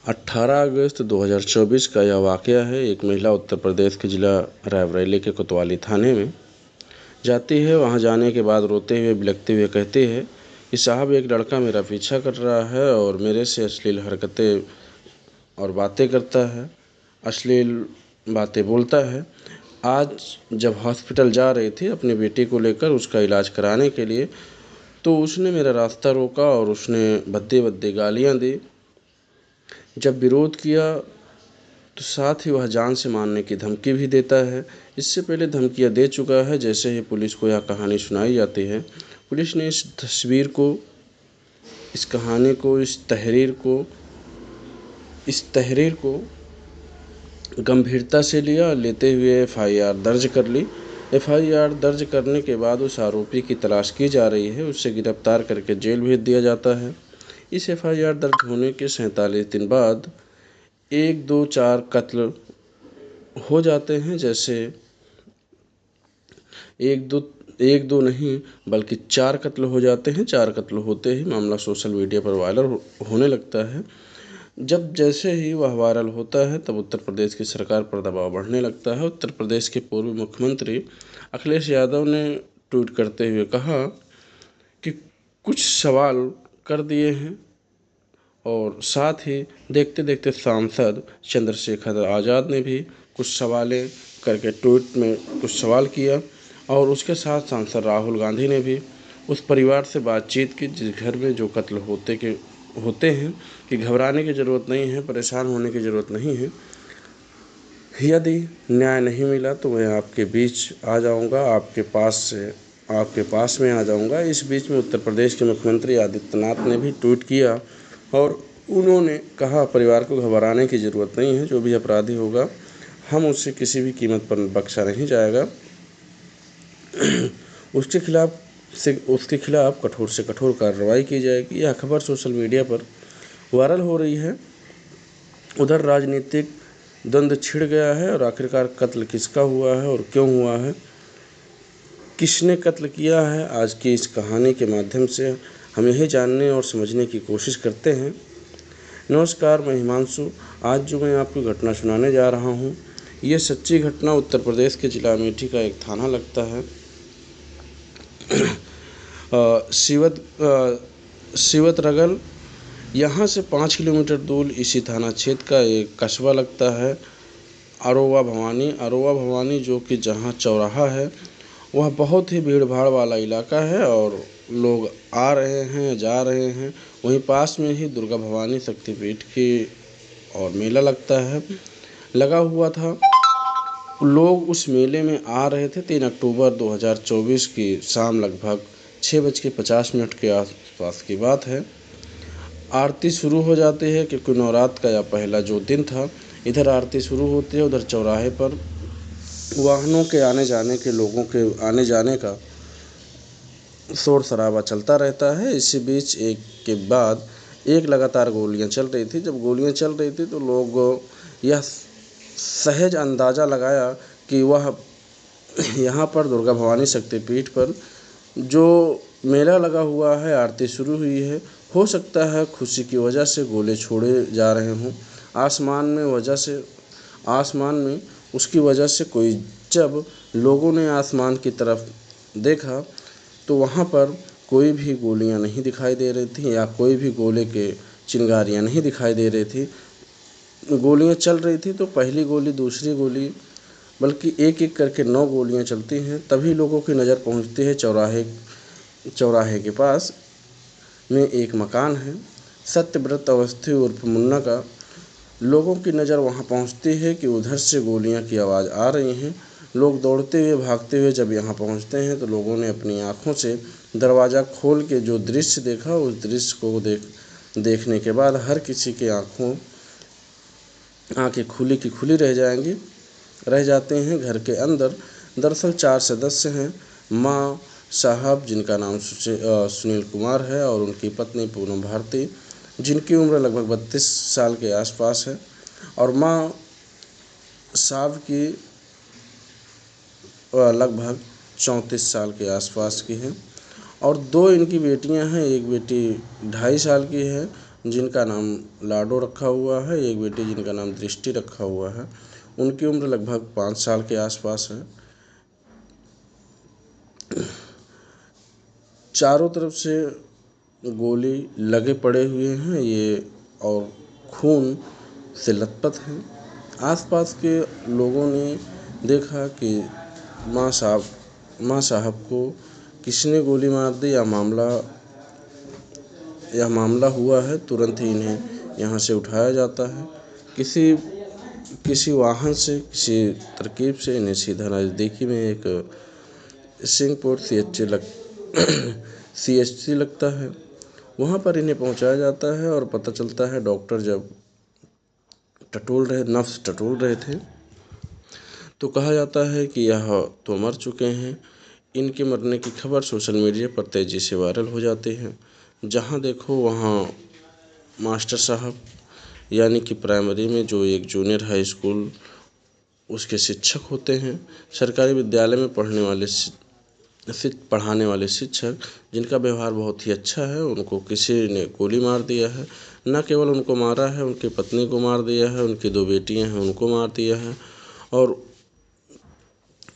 18 अगस्त 2024 का यह वाक़या है। एक महिला उत्तर प्रदेश के ज़िला रायबरेली के कोतवाली थाने में जाती है। वहाँ जाने के बाद रोते हुए बिलखते हुए कहती है कि साहब, एक लड़का मेरा पीछा कर रहा है और मेरे से अश्लील हरकतें और बातें करता है, अश्लील बातें बोलता है। आज जब हॉस्पिटल जा रही थी अपनी बेटी को लेकर उसका इलाज कराने के लिए, तो उसने मेरा रास्ता रोका और उसने भद्दे-भद्दे गालियाँ दी। जब विरोध किया तो साथ ही वह जान से मारने की धमकी भी देता है। इससे पहले धमकियां दे चुका है। जैसे ही पुलिस को यह कहानी सुनाई जाती है, पुलिस ने इस तस्वीर को, इस कहानी को, इस तहरीर को गंभीरता से लिया। लेते हुए एफआईआर दर्ज कर ली। एफआईआर दर्ज करने के बाद उस आरोपी की तलाश की जा रही है। उससे गिरफ्तार करके जेल भेज दिया जाता है। इस एफआईआर दर्ज होने के 47 दिन बाद 1, 2, 4 कत्ल हो जाते हैं। जैसे एक दो नहीं बल्कि 4 कत्ल हो जाते हैं। 4 कत्ल होते ही मामला सोशल मीडिया पर वायरल होने लगता है। जब जैसे ही वह वायरल होता है तब उत्तर प्रदेश की सरकार पर दबाव बढ़ने लगता है। उत्तर प्रदेश के पूर्व मुख्यमंत्री अखिलेश यादव ने ट्वीट करते हुए कहा कि कुछ सवाल कर दिए हैं, और साथ ही देखते देखते सांसद चंद्रशेखर आज़ाद ने भी कुछ सवालें करके ट्वीट में कुछ सवाल किया। और उसके साथ सांसद राहुल गांधी ने भी उस परिवार से बातचीत की जिस घर में जो कत्ल होते हैं कि घबराने की ज़रूरत नहीं है, परेशान होने की ज़रूरत नहीं है। यदि न्याय नहीं मिला तो मैं आपके बीच आ जाऊंगा, आपके पास में आ जाऊंगा। इस बीच में उत्तर प्रदेश के मुख्यमंत्री आदित्यनाथ ने भी ट्वीट किया और उन्होंने कहा, परिवार को घबराने की ज़रूरत नहीं है। जो भी अपराधी होगा हम उससे किसी भी कीमत पर बख्शा नहीं जाएगा। उसके खिलाफ कठोर से कठोर कार्रवाई की जाएगी। यह खबर सोशल मीडिया पर वायरल हो रही है। उधर राजनीतिक द्वंद्व छिड़ गया है और आखिरकार कत्ल किसका हुआ है और क्यों हुआ है, किसने कत्ल किया है, आज की इस कहानी के माध्यम से हम यही जानने और समझने की कोशिश करते हैं। नमस्कार, मैं हिमांशु। आज जो मैं आपको घटना सुनाने जा रहा हूँ, ये सच्ची घटना उत्तर प्रदेश के जिला अमेठी का एक थाना लगता है। शिवतरगल, यहाँ से 5 किलोमीटर दूर इसी थाना क्षेत्र का एक कस्बा लगता है, अरोवा भवानी, जो कि जहाँ चौराहा है वह बहुत ही भीड़ भाड़ वाला इलाका है और लोग आ रहे हैं, जा रहे हैं। वहीं पास में ही दुर्गा भवानी शक्तिपीठ की और मेला लगा हुआ था। लोग उस मेले में आ रहे थे। 3 अक्टूबर 2024 की शाम लगभग 6:50 के आसपास की बात है। आरती शुरू हो जाती है क्योंकि नवरात्र का यह पहला जो दिन था। इधर आरती शुरू होती है, उधर चौराहे पर वाहनों के आने जाने के, लोगों के आने जाने का शोर शराबा चलता रहता है। इसी बीच एक के बाद एक लगातार गोलियां चल रही थी। जब गोलियां चल रही थी तो लोग यह सहज अंदाज़ा लगाया कि वह यहाँ पर दुर्गा भवानी शक्तिपीठ पर जो मेला लगा हुआ है, आरती शुरू हुई है, हो सकता है खुशी की वजह से गोले छोड़े जा रहे हों आसमान में। उसकी वजह से जब लोगों ने आसमान की तरफ देखा तो वहाँ पर कोई भी गोलियां नहीं दिखाई दे रही थी या कोई भी गोले के चिंगारियां नहीं दिखाई दे रही थी। गोलियां चल रही थी तो पहली गोली, दूसरी गोली, बल्कि एक एक करके 9 गोलियां चलती हैं। तभी लोगों की नज़र पहुंचती है चौराहे के पास में एक मकान है, सत्यव्रत अवस्थी उर्फ मुन्ना का। लोगों की नज़र वहां पहुंचती है कि उधर से गोलियां की आवाज़ आ रही हैं। लोग दौड़ते हुए, भागते हुए जब यहां पहुंचते हैं तो लोगों ने अपनी आँखों से दरवाज़ा खोल के जो दृश्य देखा, उस दृश्य को देखने के बाद हर किसी के आंखें खुली की खुली रह जाते हैं। घर के अंदर दरअसल 4 सदस्य हैं। माँ साहब, जिनका नाम सुनील कुमार है, और उनकी पत्नी पूनम भारती, जिनकी उम्र लगभग 32 साल के आसपास है, और माँ साहब की लगभग 34 साल के आसपास की हैं, और 2 इनकी बेटियां हैं। एक बेटी 2.5 साल की है, जिनका नाम लाडो रखा हुआ है, एक बेटी जिनका नाम दृष्टि रखा हुआ है। उनकी उम्र लगभग 5 साल के आसपास है। चारों तरफ से गोली लगे पड़े हुए हैं ये, और खून से लथपथ हैं। आसपास के लोगों ने देखा कि माँ साहब को किसी ने गोली मार दी, यह मामला हुआ है। तुरंत ही इन्हें यहाँ से उठाया जाता है। किसी वाहन से, किसी तरकीब से इन्हें सीधा नज़दीकी में एक सिंहपुर CHC लगता है, वहाँ पर इन्हें पहुँचाया जाता है। और पता चलता है डॉक्टर जब नफ्स टटोल रहे थे तो कहा जाता है कि यह तो मर चुके हैं। इनके मरने की खबर सोशल मीडिया पर तेज़ी से वायरल हो जाती है। जहाँ देखो वहाँ मास्टर साहब, यानी कि प्राइमरी में जो एक जूनियर हाई स्कूल उसके शिक्षक होते हैं, सरकारी विद्यालय में पढ़ाने वाले शिक्षक, जिनका व्यवहार बहुत ही अच्छा है, उनको किसी ने गोली मार दिया है। न केवल उनको मारा है, उनकी पत्नी को मार दिया है, उनकी 2 बेटियां हैं उनको मार दिया है, और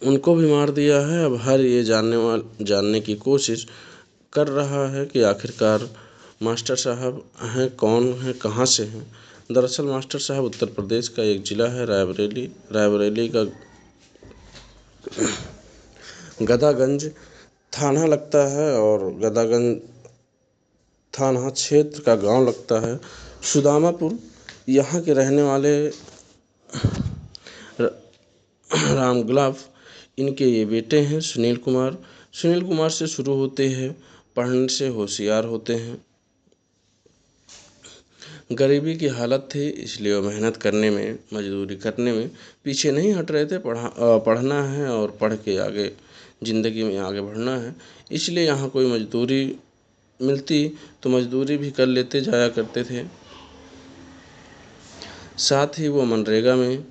उनको भी मार दिया है। अब हर ये जानने की कोशिश कर रहा है कि आखिरकार मास्टर साहब हैं कौन हैं, कहाँ से हैं। दरअसल मास्टर साहब उत्तर प्रदेश का एक ज़िला है रायबरेली का गदागंज थाना लगता है, और गदागंज थाना क्षेत्र का गांव लगता है सुदामापुर। यहाँ के रहने वाले रामगुलाब, इनके ये बेटे हैं सुनील कुमार से शुरू होते हैं, पढ़ने से होशियार होते हैं। गरीबी की हालत थी, इसलिए वो मेहनत करने में, मजदूरी करने में पीछे नहीं हट रहे थे। पढ़ना है और पढ़ के आगे ज़िंदगी में आगे बढ़ना है, इसलिए यहाँ कोई मजदूरी मिलती तो मजदूरी भी कर लेते जाया करते थे। साथ ही वो मनरेगा में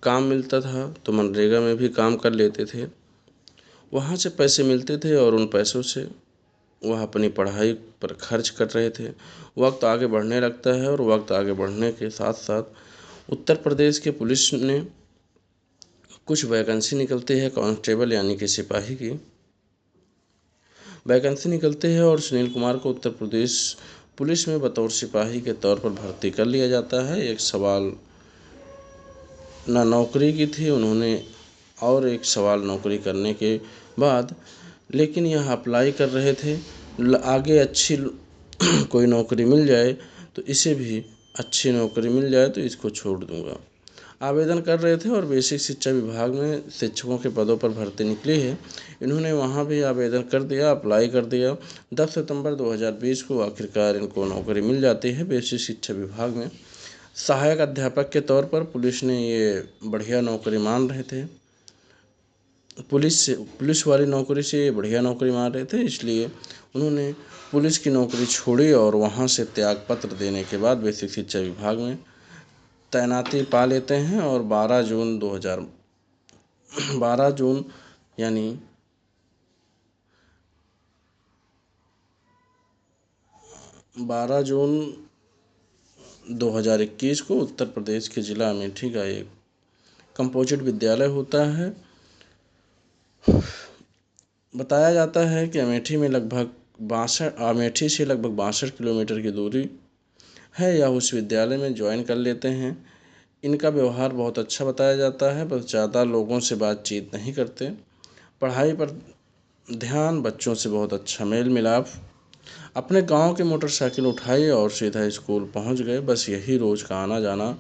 काम मिलता था तो मनरेगा में भी काम कर लेते थे। वहाँ से पैसे मिलते थे और उन पैसों से वह अपनी पढ़ाई पर खर्च कर रहे थे। वक्त आगे बढ़ने लगता है, और वक्त आगे बढ़ने के साथ साथ उत्तर प्रदेश के पुलिस ने कुछ वैकेंसी निकलती है कांस्टेबल यानी कि सिपाही की वैकेंसी निकलती है, और सुनील कुमार को उत्तर प्रदेश पुलिस में बतौर सिपाही के तौर पर भर्ती कर लिया जाता है। एक सवाल ना नौकरी की थी उन्होंने, और एक सवाल नौकरी करने के बाद, लेकिन यह अप्लाई कर रहे थे आगे अच्छी कोई नौकरी मिल जाए तो इसे भी अच्छी नौकरी मिल जाए तो इसको छोड़ दूंगा। आवेदन कर रहे थे और बेसिक शिक्षा विभाग में शिक्षकों के पदों पर भर्ती निकली है। इन्होंने वहाँ भी आवेदन कर दिया, अप्लाई कर दिया। 10 सितंबर 2020 को आखिरकार इनको नौकरी मिल जाती है बेसिक शिक्षा विभाग में। सहायक अध्यापक के तौर पर पुलिस ने ये बढ़िया नौकरी मान रहे थे, पुलिस वाली नौकरी से बढ़िया नौकरी मान रहे थे, इसलिए उन्होंने पुलिस की नौकरी छोड़ी और वहाँ से त्यागपत्र देने के बाद बेसिक शिक्षा विभाग में तैनाती पा लेते हैं। और 12 जून यानी 2021 को उत्तर प्रदेश के ज़िला अमेठी का एक कंपोजिट विद्यालय होता है। बताया जाता है कि अमेठी से लगभग 62 किलोमीटर की दूरी है, या उस विद्यालय में ज्वाइन कर लेते हैं। इनका व्यवहार बहुत अच्छा बताया जाता है, बस ज़्यादा लोगों से बातचीत नहीं करते, पढ़ाई पर ध्यान, बच्चों से बहुत अच्छा मेल मिलाप। अपने गांव की मोटरसाइकिल उठाई और सीधा स्कूल पहुंच गए। बस यही रोज़ का आना जाना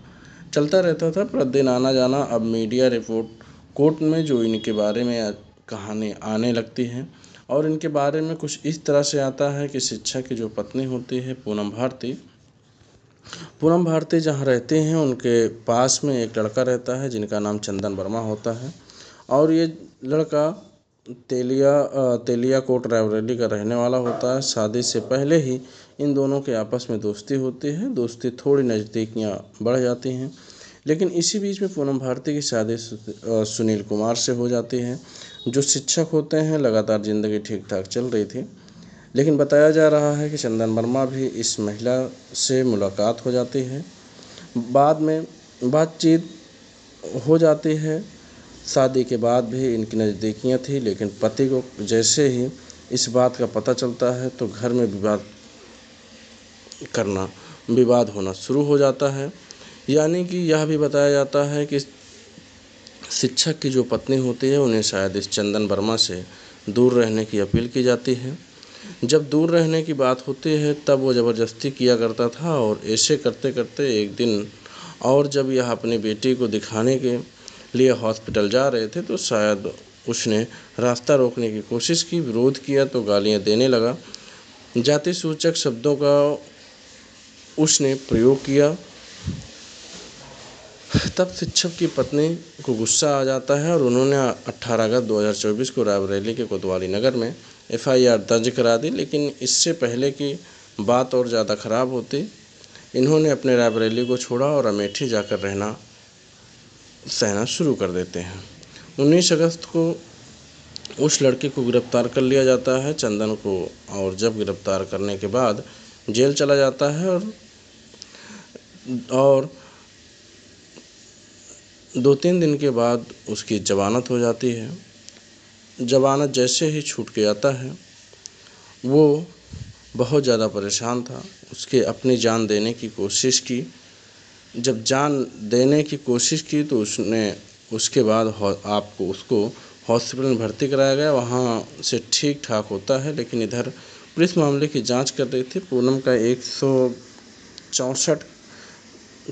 चलता रहता था, प्रतिदिन आना जाना। अब मीडिया रिपोर्ट कोर्ट में जो इनके बारे में कहानी आने लगती है, और इनके बारे में कुछ इस तरह से आता है कि शिक्षक की जो पत्नी होती है पूनम भारती जहाँ रहते हैं उनके पास में एक लड़का रहता है जिनका नाम चंदन वर्मा होता है, और ये लड़का तेलिया कोट रायबरेली का रहने वाला होता है। शादी से पहले ही इन दोनों के आपस में दोस्ती होती है, दोस्ती थोड़ी नज़दीकियाँ बढ़ जाती हैं, लेकिन इसी बीच में पूनम भारती की शादी सुनील कुमार से हो जाती है, जो शिक्षक होते हैं। लगातार ज़िंदगी ठीक ठाक चल रही थी, लेकिन बताया जा रहा है कि चंदन वर्मा भी इस महिला से मुलाकात हो जाती है। बाद में बातचीत हो जाती है। शादी के बाद भी इनकी नज़दीकियाँ थी, लेकिन पति को जैसे ही इस बात का पता चलता है तो घर में विवाद होना शुरू हो जाता है। यानी कि यह भी बताया जाता है कि शिक्षक की जो पत्नी होती है उन्हें शायद इस चंदन वर्मा से दूर रहने की अपील की जाती है। जब दूर रहने की बात होती है तब वो ज़बरदस्ती किया करता था, और ऐसे करते करते एक दिन और जब यह अपनी बेटी को दिखाने के लिए हॉस्पिटल जा रहे थे तो शायद उसने रास्ता रोकने की कोशिश की, विरोध किया तो गालियां देने लगा। जाति सूचक शब्दों का उसने प्रयोग किया। तब शिक्षक की पत्नी को गुस्सा आ जाता है और उन्होंने 18 अगस्त 2024 को रायबरेली के कोतवाली नगर में FIR दर्ज करा दी। लेकिन इससे पहले की बात और ज़्यादा ख़राब होती, इन्होंने अपने रायबरेली को छोड़ा और अमेठी जाकर सहना शुरू कर देते हैं। 19 अगस्त को उस लड़के को गिरफ्तार कर लिया जाता है, चंदन को, और जब गिरफ्तार करने के बाद जेल चला जाता है और 2-3 दिन के बाद उसकी ज़मानत हो जाती है। ज़मानत जैसे ही छूट के आता है वो बहुत ज़्यादा परेशान था। उसके अपनी जान देने की कोशिश की। जब जान देने की कोशिश की तो उसके बाद उसको हॉस्पिटल में भर्ती कराया गया। वहाँ से ठीक ठाक होता है, लेकिन इधर पुलिस मामले की जांच कर रही थी। पूनम का 164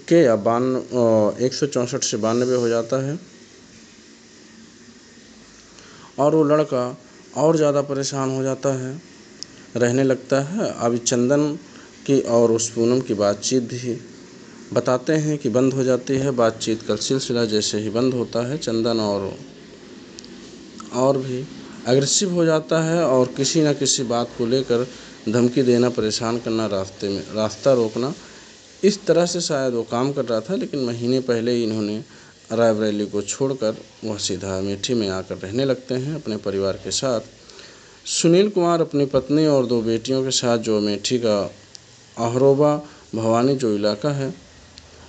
के या 164 से 92 हो जाता है और वो लड़का और ज़्यादा परेशान हो जाता है, रहने लगता है। अभी चंदन की और उस पूनम की बातचीत भी बताते हैं कि बंद हो जाती है। बातचीत का सिलसिला जैसे ही बंद होता है, चंदन और भी एग्रेसिव हो जाता है और किसी न किसी बात को लेकर धमकी देना, परेशान करना, रास्ते में रास्ता रोकना, इस तरह से शायद वो काम कर रहा था। लेकिन महीने पहले ही इन्होंने रायबरेली को छोड़कर वह सीधा अमेठी में आकर रहने लगते हैं अपने परिवार के साथ। सुनील कुमार अपनी पत्नी और 2 बेटियों के साथ जो अमेठी का अहरोबा भवानी जो इलाका है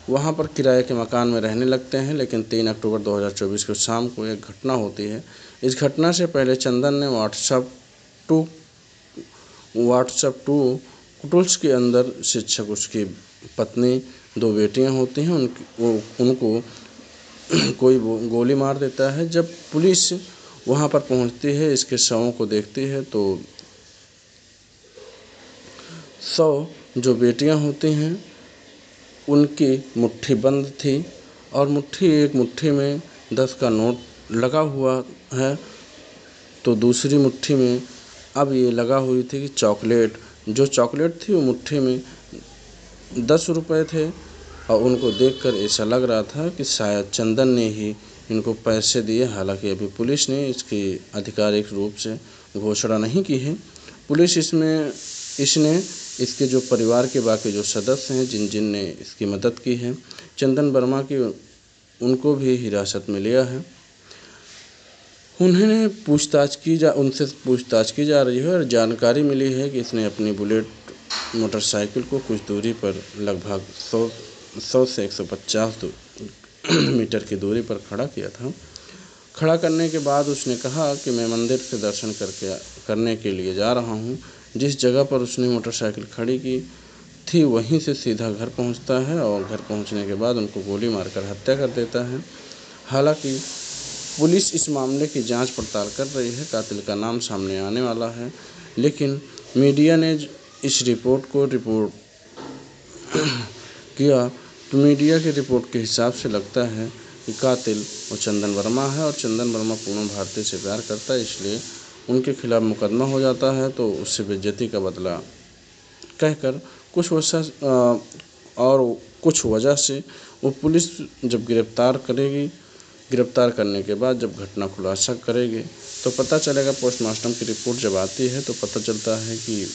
वहाँ पर किराए के मकान में रहने लगते हैं। लेकिन 3 अक्टूबर 2024 को शाम को एक घटना होती है। इस घटना से पहले चंदन ने व्हाट्सएप टू टूल्स के अंदर शिक्षक, उसकी पत्नी, 2 बेटियां होती हैं, उनको कोई गोली मार देता है। जब पुलिस वहां पर पहुंचती है, इसके शवों को देखती है तो 100 जो बेटियां होती हैं उनकी मुट्ठी बंद थी और एक मुट्ठी में 10 का नोट लगा हुआ है, तो दूसरी मुट्ठी में अब ये लगा हुई थी कि चॉकलेट थी वो मुट्ठी में 10 रुपये थे। और उनको देखकर ऐसा लग रहा था कि शायद चंदन ने ही इनको पैसे दिए। हालांकि अभी पुलिस ने इसकी आधिकारिक रूप से घोषणा नहीं की है। पुलिस इसने इसके जो परिवार के बाकी जो सदस्य हैं जिन ने इसकी मदद की है चंदन वर्मा की, उनको भी हिरासत में लिया है। उनसे पूछताछ की जा रही है और जानकारी मिली है कि इसने अपनी बुलेट मोटरसाइकिल को कुछ दूरी पर लगभग 100 से 150 मीटर की दूरी पर खड़ा किया था। खड़ा करने के बाद उसने कहा कि मैं मंदिर से दर्शन करने के लिए जा रहा हूँ। जिस जगह पर उसने मोटरसाइकिल खड़ी की थी वहीं से सीधा घर पहुँचता है और घर पहुँचने के बाद उनको गोली मारकर हत्या कर देता है। हालांकि पुलिस इस मामले की जांच पड़ताल कर रही है। कातिल का नाम सामने आने वाला है, लेकिन मीडिया ने इस रिपोर्ट किया तो मीडिया की रिपोर्ट के हिसाब से लगता है कि कातिल वो चंदन वर्मा है और चंदन वर्मा पूनम भारती से प्यार करता है, इसलिए उनके खिलाफ़ मुकदमा हो जाता है। तो उससे बेइज्जती का बदला कहकर कुछ वजह से वो पुलिस जब गिरफ्तार करने के बाद जब घटना खुलासा करेगी तो पता चलेगा। पोस्टमार्टम की रिपोर्ट जब आती है तो पता चलता है कि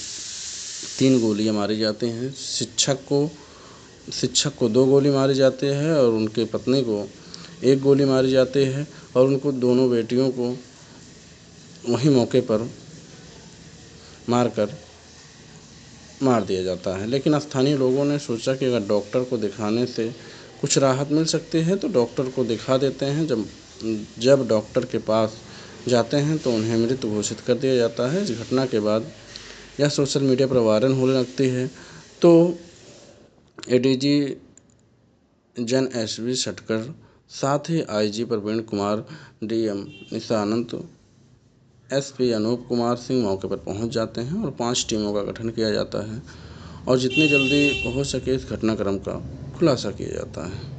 3 गोलियां मारी जाती हैं। शिक्षक को 2 गोली मारी जाती है और उनके पत्नी को 1 गोली मारी जाती है और उनको दोनों बेटियों को वहीं मौके पर मारकर मार दिया जाता है। लेकिन स्थानीय लोगों ने सोचा कि अगर डॉक्टर को दिखाने से कुछ राहत मिल सकती है तो डॉक्टर को दिखा देते हैं। जब डॉक्टर के पास जाते हैं तो उन्हें मृत घोषित कर दिया जाता है। इस घटना के बाद यह सोशल मीडिया पर वायरल होने लगती है। तो एडीजी जन एसवी सटकर, साथ ही IG Praveen Kumar, DM Nishanant, SP Anoop Kumar Singh मौके पर पहुंच जाते हैं और 5 टीमों का गठन किया जाता है और जितनी जल्दी हो सके इस घटनाक्रम का खुलासा किया जाता है।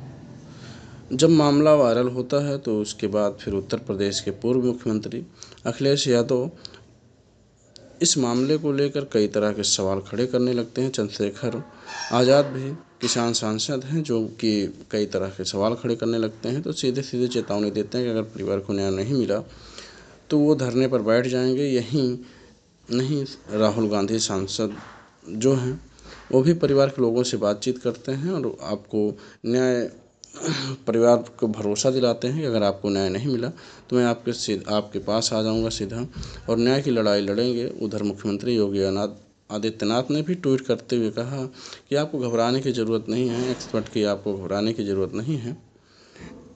जब मामला वायरल होता है तो उसके बाद फिर उत्तर प्रदेश के पूर्व मुख्यमंत्री अखिलेश यादव इस मामले को लेकर कई तरह के सवाल खड़े करने लगते हैं। चंद्रशेखर आज़ाद भी किसान सांसद हैं जो कि कई तरह के सवाल खड़े करने लगते हैं। तो सीधे सीधे चेतावनी देते हैं कि अगर परिवार को न्याय नहीं मिला तो वो धरने पर बैठ जाएंगे। यहीं नहीं, राहुल गांधी सांसद जो हैं वो भी परिवार के लोगों से बातचीत करते हैं और आपको न्याय, परिवार को भरोसा दिलाते हैं कि अगर आपको न्याय नहीं मिला तो मैं आपके पास आ जाऊंगा सीधा और न्याय की लड़ाई लड़ेंगे। उधर मुख्यमंत्री योगी आदित्यनाथ ने भी ट्वीट करते हुए कहा कि आपको घबराने की ज़रूरत नहीं है, एक्सपर्ट की आपको घबराने की ज़रूरत नहीं है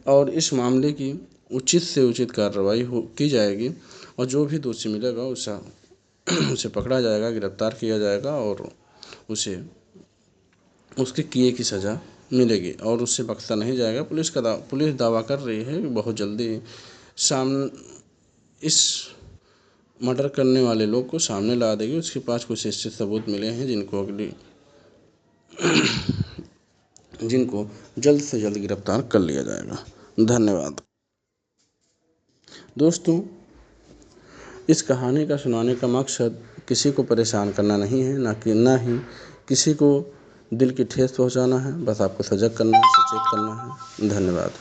और इस मामले की उचित से उचित कार्रवाई की जाएगी और जो भी दोषी मिलेगा उसे पकड़ा जाएगा, गिरफ्तार किया जाएगा और उसे उसके किए की सज़ा मिलेगी और उससे बख्शा नहीं जाएगा। पुलिस दावा कर रही है कि बहुत जल्दी इस मर्डर करने वाले लोग को सामने ला देगी। उसके पास कुछ ऐसे सबूत मिले हैं जिनको जल्द से जल्द गिरफ्तार कर लिया जाएगा। धन्यवाद दोस्तों। इस कहानी का सुनाने का मकसद किसी को परेशान करना नहीं है, ना ही किसी को दिल की ठेस पहुंचाना है। बस आपको सजग करना है, सचेत करना है। धन्यवाद।